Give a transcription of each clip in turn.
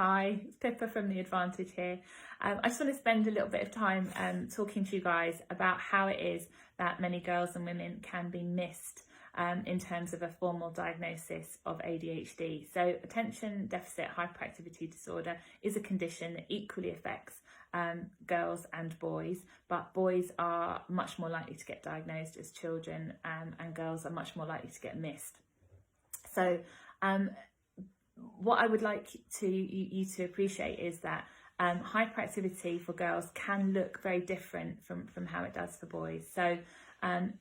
Hi, it's Pippa from The Advantage here. I just want to spend a little bit of time talking to you guys about how it is that many girls and women can be missed in terms of a formal diagnosis of ADHD. So attention deficit hyperactivity disorder is a condition that equally affects girls and boys, but boys are much more likely to get diagnosed as children and girls are much more likely to get missed. So what I would like you to appreciate is that hyperactivity for girls can look very different from how it does for boys. So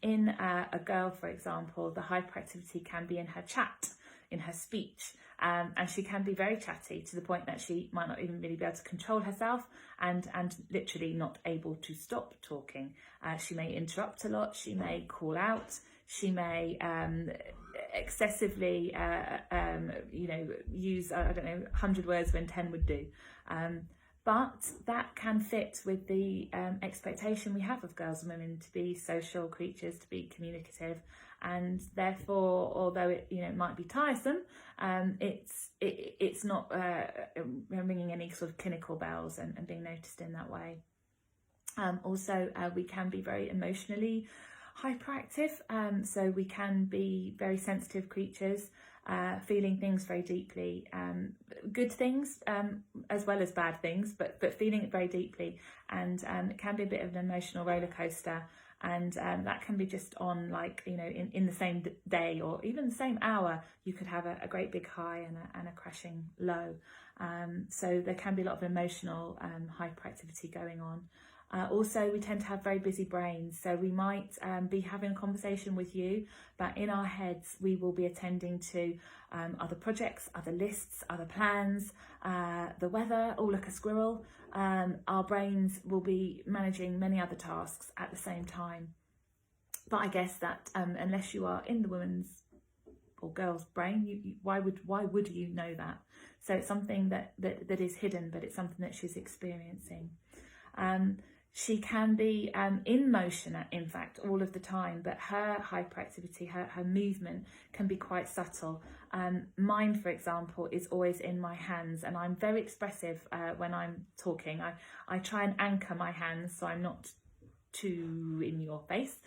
in a girl, for example, the hyperactivity can be in her chat, in her speech, and she can be very chatty to the point that she might not even really be able to control herself and literally not able to stop talking. She may interrupt a lot, she may call out, she may excessively use 100 words when 10 would do, but that can fit with the expectation we have of girls and women to be social creatures, to be communicative, and therefore, although it might be tiresome, it's not ringing any sort of clinical bells and being noticed in that way. Also, we can be very emotionally hyperactive, so we can be very sensitive creatures, feeling things very deeply, good things as well as bad things, but feeling it very deeply, and it can be a bit of an emotional roller coaster, and that can be just on in the same day or even the same hour you could have a great big high and a crashing low. So there can be a lot of emotional hyperactivity going on. Also, we tend to have very busy brains, so we might be having a conversation with you, but in our heads we will be attending to other projects, other lists, other plans, the weather, oh look, a squirrel. Our brains will be managing many other tasks at the same time. But I guess that unless you are in the woman's or girl's brain, why would you know that? So it's something that is hidden, but it's something that she's experiencing. She can be in motion, in fact, all of the time, but her hyperactivity, her movement can be quite subtle. Mine, for example, is always in my hands, and I'm very expressive when I'm talking. I try and anchor my hands so I'm not too in your face.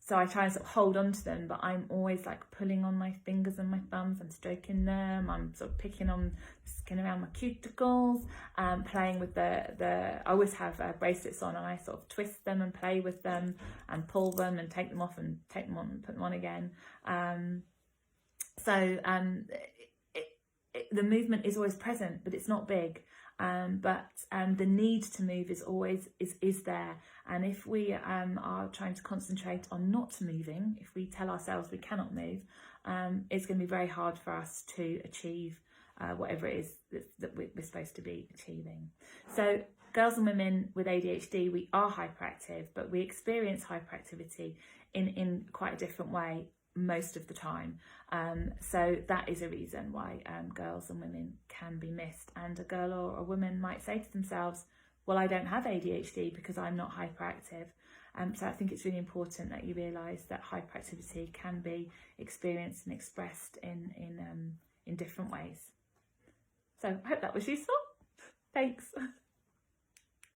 So I try and sort of hold on to them, but I'm always like pulling on my fingers and my thumbs and stroking them. I'm sort of picking on skin around my cuticles, playing with I always have bracelets on, and I sort of twist them and play with them and pull them and take them off and take them on and put them on again. The movement is always present, but it's not big. But the need to move is always is there, and if we are trying to concentrate on not moving, if we tell ourselves we cannot move, it's going to be very hard for us to achieve whatever it is that we're supposed to be achieving. So girls and women with ADHD, we are hyperactive, but we experience hyperactivity in quite a different way most of the time. So that is a reason why girls and women can be missed, and a girl or a woman might say to themselves, well, I don't have ADHD because I'm not hyperactive. So I think it's really important that you realise that hyperactivity can be experienced and expressed in different ways. So I hope that was useful. Thanks.